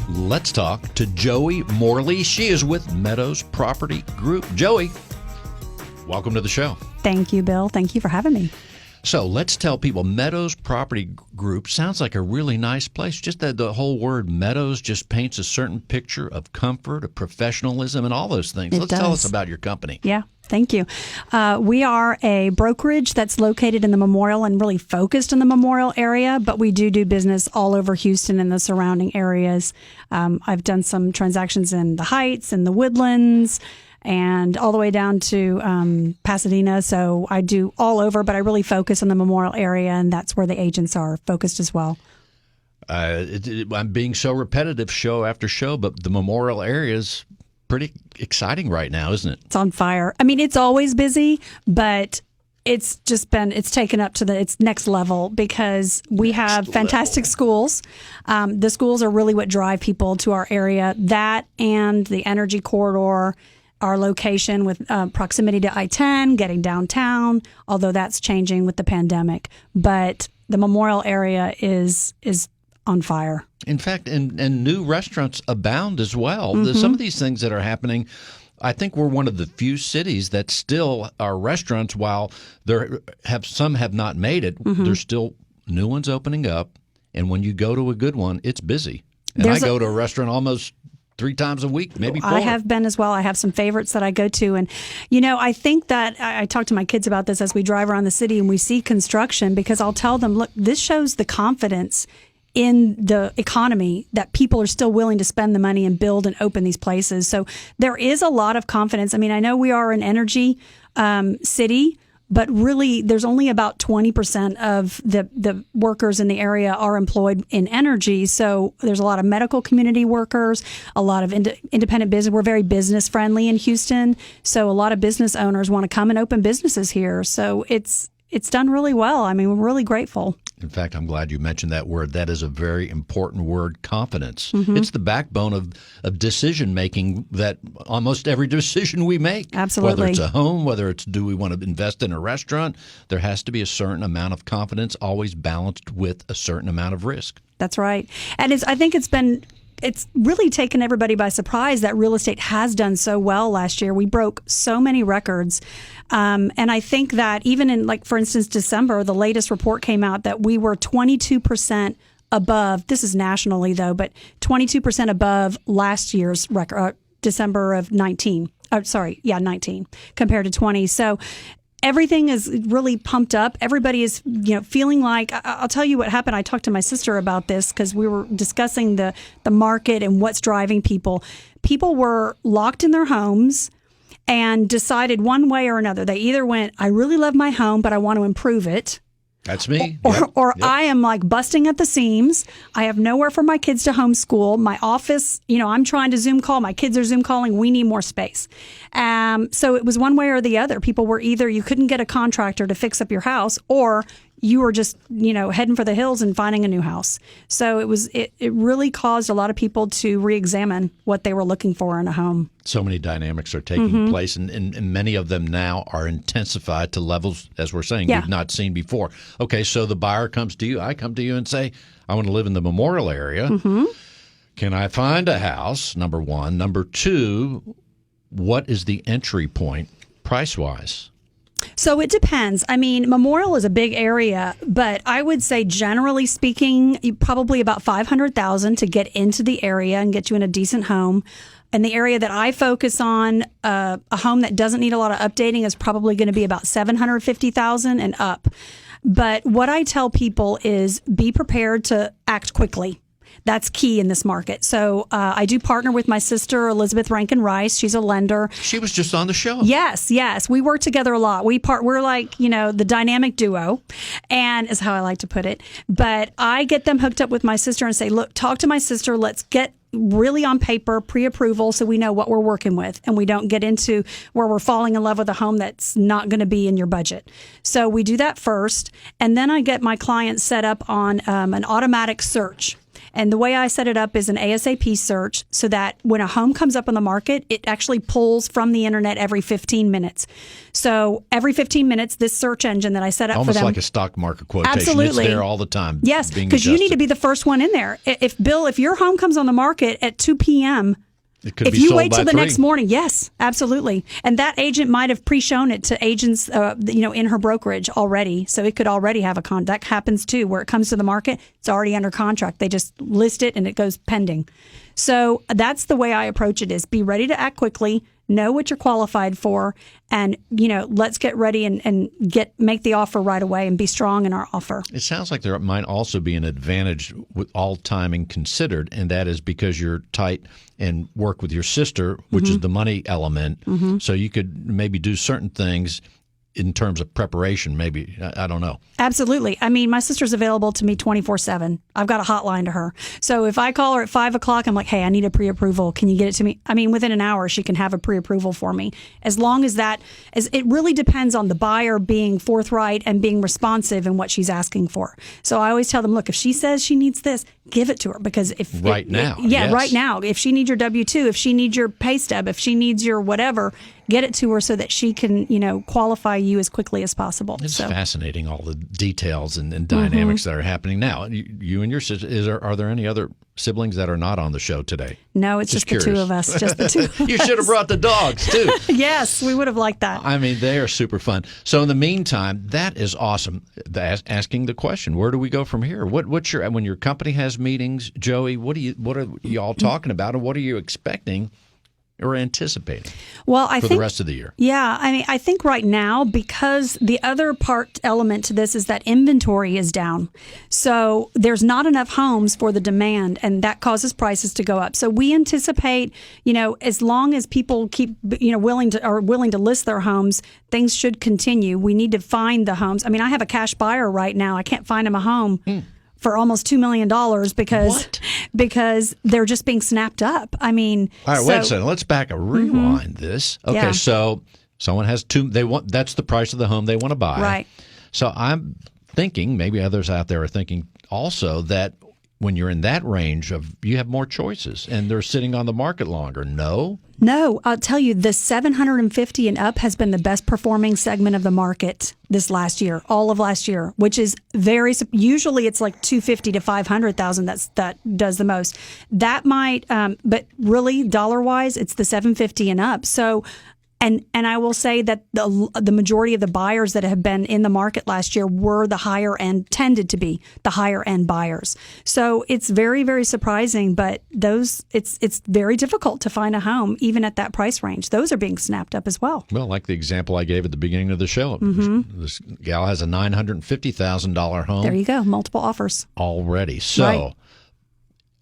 Let's talk to Joey Morley. She is with Meadows Property Group. Joey, welcome to the show. Thank you, Bill. Thank you for having me. So let's tell people, Meadows Property Group sounds like a really nice place. Just the whole word Meadows just paints a certain picture of comfort, of professionalism, and all those things. Let's tell us about your company. Yeah. Thank you. We are a brokerage that's located in the Memorial and really focused in the Memorial area, but we do business all over Houston and the surrounding areas. I've done some transactions in the Heights and the Woodlands and all the way down to Pasadena. So I do all over, but I really focus on the Memorial area, and that's where the agents are focused as well. I'm being so repetitive show after show, but the Memorial area is pretty exciting right now, isn't it? It's on fire. I mean, it's always busy, but it's taken up to its next level because we have fantastic schools. The schools are really what drive people to our area. That and the energy corridor, our location with proximity to I-10, getting downtown, although that's changing with the pandemic. But the Memorial area is on fire. In fact, and new restaurants abound as well. Mm-hmm. Some of these things that are happening, I think we're one of the few cities that still are restaurants. While some have not made it, there's still new ones opening up. And when you go to a good one, it's busy. And I go to a restaurant almost 3 times a week, maybe 4. I have been as well. I have some favorites that I go to. And, I think that I talk to my kids about this as we drive around the city and we see construction, because I'll tell them, look, this shows the confidence in the economy that people are still willing to spend the money and build and open these places. So there is a lot of confidence. I mean, I know we are an energy city, but really there's only about 20% of the workers in the area are employed in energy. So there's a lot of medical community workers, a lot of independent business. We're very business friendly in Houston. So a lot of business owners want to come and open businesses here. So it's done really well. I mean, we're really grateful. In fact, I'm glad you mentioned that word. That is a very important word, confidence. Mm-hmm. It's the backbone of decision-making, that almost every decision we make. Absolutely. Whether it's a home, whether it's do we want to invest in a restaurant, there has to be a certain amount of confidence, always balanced with a certain amount of risk. That's right. And I think it's really taken everybody by surprise that real estate has done so well last year. We broke so many records. And I think that even in, like, for instance, December, the latest report came out that we were 22% above. This is nationally, though, but 22% above last year's record, December of 19. 19 compared to 20. So everything is really pumped up. Everybody is, feeling like, I'll tell you what happened. I talked to my sister about this because we were discussing the market and what's driving people. People were locked in their homes and decided one way or another. They either went, I really love my home, but I want to improve it. That's me. Or I am like busting at the seams. I have nowhere for my kids to homeschool. My office, I'm trying to Zoom call. My kids are Zoom calling. We need more space. So it was one way or the other. People were either you couldn't get a contractor to fix up your house, or you were just, heading for the hills and finding a new house. So it really caused a lot of people to re-examine what they were looking for in a home. So many dynamics are taking place, and many of them now are intensified to levels, as we're saying, we've not seen before. Okay, so the buyer comes to you. I come to you and say, I want to live in the Memorial area. Mm-hmm. Can I find a house, number one? Number two, what is the entry point price-wise? So it depends. I mean, Memorial is a big area, but I would say generally speaking, probably about $500,000 to get into the area and get you in a decent home. And the area that I focus on, a home that doesn't need a lot of updating, is probably going to be about $750,000 and up. But what I tell people is be prepared to act quickly. That's key in this market. So I do partner with my sister, Elizabeth Rankin Rice. She's a lender. She was just on the show. Yes. We work together a lot. We're like, the dynamic duo, and is how I like to put it. But I get them hooked up with my sister and say, look, talk to my sister. Let's get really on paper, pre-approval, so we know what we're working with, and we don't get into where we're falling in love with a home that's not going to be in your budget. So we do that first, and then I get my clients set up on an automatic search. And the way I set it up is an ASAP search so that when a home comes up on the market, it actually pulls from the internet every 15 minutes. So every 15 minutes, this search engine that I set up Almost for them. like a stock market quotation. Absolutely. It's there all the time. Yes, because you need to be the first one in there. If your home comes on the market at 2 p.m., if you wait till the next morning, yes, absolutely. And that agent might have pre-shown it to agents, in her brokerage already. So it could already have a that happens too, where it comes to the market, it's already under contract. They just list it and it goes pending. So that's the way I approach it: is be ready to act quickly, know what you're qualified for, and let's get ready and make the offer right away and be strong in our offer. It sounds like there might also be an advantage with all timing considered, and that is because you're tight and work with your sister, which is the money element. So you could maybe do certain things in terms of preparation, maybe. I don't know. Absolutely. I mean, my sister's available to me 24/7. I've got a hotline to her. So if I call her at 5 o'clock, I'm like, hey, I need a pre-approval. Can you get it to me? I mean, within an hour, she can have a pre-approval for me. As long as it really depends on the buyer being forthright and being responsive in what she's asking for. So I always tell them, look, if she says she needs this, give it to her, because right now, if she needs your W-2, if she needs your pay stub, if she needs your whatever, get it to her so that she can, qualify you as quickly as possible. It's fascinating, all the details and dynamics that are happening now. You and your sister, are there any other siblings that are not on the show today? No, it's just the two of us. Just the two of us. You should have brought the dogs, too. Yes, we would have liked that. I mean, they are super fun. So in the meantime, that is awesome. Asking the question, where do we go from here? When your company has meetings, Joey, what are y'all talking about, and what are you expecting or anticipating for the rest of the year? Yeah, I mean, I think right now, because the other element to this is that inventory is down. So there's not enough homes for the demand, and that causes prices to go up. So we anticipate, as long as people keep, willing to list their homes, things should continue. We need to find the homes. I mean, I have a cash buyer right now. I can't find him a home. For almost $2 million because they're just being snapped up. I mean, all right, wait a second. Let's rewind this. Okay, so someone has that's the price of the home they want to buy. Right. So I'm thinking, maybe others out there are thinking also, that when you're in that range you have more choices and they're sitting on the market longer. No, I'll tell you, the 750 and up has been the best performing segment of the market this last year, all of last year, which is usually it's like 250 to 500,000 that does the most. That might, but really dollar wise, it's the 750 and up. So, and I will say that the majority of the buyers that have been in the market last year were tended to be the higher end buyers. So it's very, very surprising, but it's very difficult to find a home even at that price range. Those are being snapped up as well. Well, like the example I gave at the beginning of the show, this gal has a $950,000 home. There you go, multiple offers already. So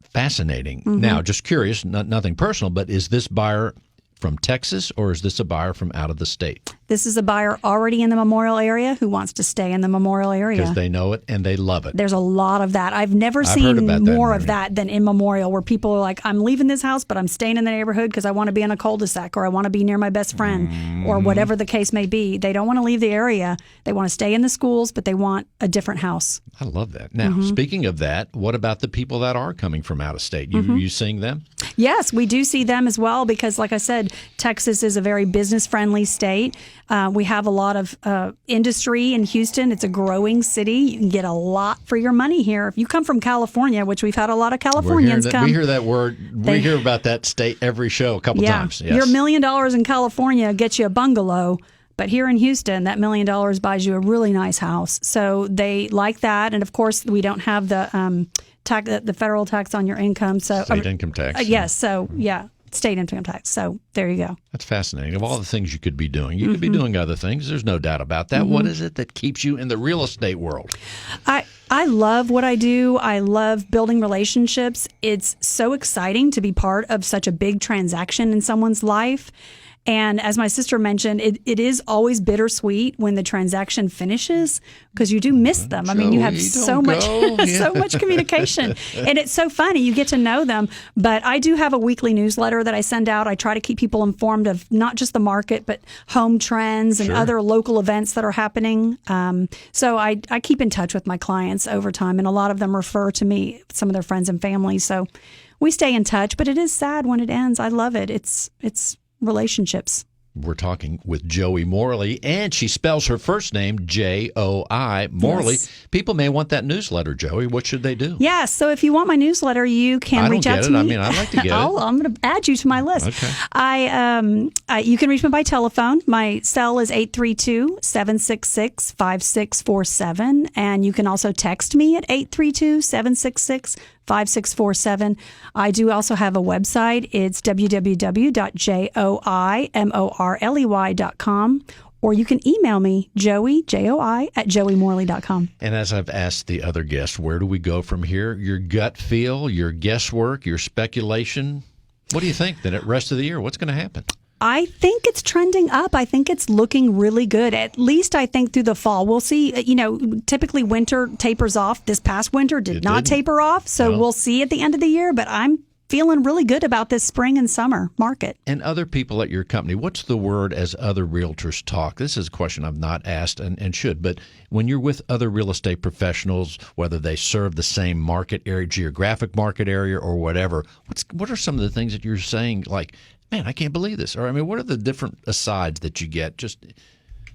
fascinating. Now, just curious, nothing personal, but is this buyer from Texas, or is this a buyer from out of the state? This is a buyer already in the Memorial area who wants to stay in the Memorial area. Because they know it and they love it. There's a lot of that. I've never seen more of that than in Memorial, where people are like, I'm leaving this house, but I'm staying in the neighborhood because I want to be in a cul-de-sac, or I want to be near my best friend, or whatever the case may be. They don't want to leave the area. They want to stay in the schools, but they want a different house. I love that. Now, speaking of that, what about the people that are coming from out of state? You seeing them? Yes, we do see them as well, because like I said, Texas is a very business-friendly state. We have a lot of industry in Houston. It's a growing city. You can get a lot for your money here. If you come from California, which we've had a lot of Californians come. We hear that word. We hear about that state every show a couple times. Yes. Your $1 million in California gets you a bungalow. But here in Houston, that $1 million buys you a really nice house. So they like that. And of course, we don't have the federal tax on your income. So state income tax. Yes. So, state income tax. So there you go. That's fascinating. Of all the things you could be doing, you could be doing other things. There's no doubt about that. What is it that keeps you in the real estate world? I love what I do. I love building relationships. It's so exciting to be part of such a big transaction in someone's life. And as my sister mentioned, it is always bittersweet when the transaction finishes because you do miss them. I mean, you have so much so much communication. And it's so funny. You get to know them. But I do have a weekly newsletter that I send out. I try to keep people informed of not just the market, but home trends and other local events that are happening. So I keep in touch with my clients over time, and a lot of them refer to me, some of their friends and family. So we stay in touch, but it is sad when it ends. I love it. It's relationships. We're talking with Joey Morley, and she spells her first name J-O-I, Morley. Yes. People may want that newsletter, Joey. What should they do? Yeah, so if you want my newsletter, you can reach out to me. I mean, I'd like to get it. I'm going to add you to my list. Okay. You can reach me by telephone. My cell is 832-766-5647, and you can also text me at 832-766-5647. I do also have a website. It's www.joimorley.com, or you can email me, Joey, J-O-I, at joeymorley.com. And as I've asked the other guests, where do we go from here? Your gut feel, your guesswork, your speculation. What do you think the rest of the year? What's going to happen? I think it's trending up. I think it's looking really good. At least I think through the fall. We'll see. Typically winter tapers off. This past winter did not taper off. So we'll see at the end of the year. But I'm feeling really good about this spring and summer market. And other people at your company, what's the word as other realtors talk? This is a question I've not asked and should, but when you're with other real estate professionals, whether they serve the same market area, geographic market area or whatever, what are some of the things that you're saying like, man, I can't believe this? Or, I mean, what are the different asides that you get just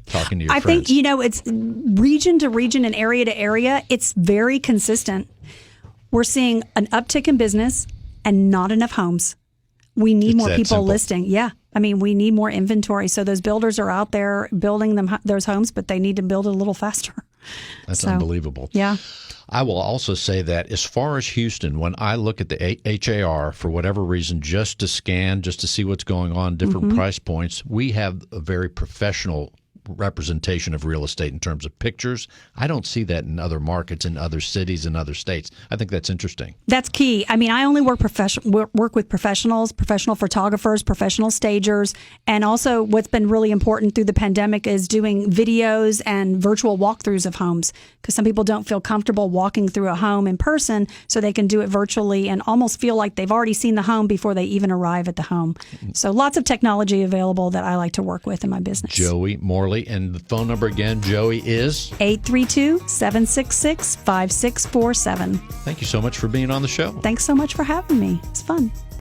talking to your friends? I think, it's region to region and area to area. It's very consistent. We're seeing an uptick in business and not enough homes. We need more people listing. Yeah. I mean, we need more inventory. So those builders are out there building those homes, but they need to build it a little faster. That's unbelievable. Yeah. I will also say that as far as Houston, when I look at the HAR for whatever reason, just to scan, just to see what's going on, different price points, we have a very professional representation of real estate in terms of pictures. I don't see that in other markets, in other cities, in other states. I think that's interesting. That's key. I mean, I only work with professionals, professional photographers, professional stagers, and also what's been really important through the pandemic is doing videos and virtual walkthroughs of homes, because some people don't feel comfortable walking through a home in person, so they can do it virtually and almost feel like they've already seen the home before they even arrive at the home. So lots of technology available that I like to work with in my business. Joey Morley. And the phone number again, Joey, is 832-766-5647. Thank you so much for being on the show. Thanks so much for having me. It's fun.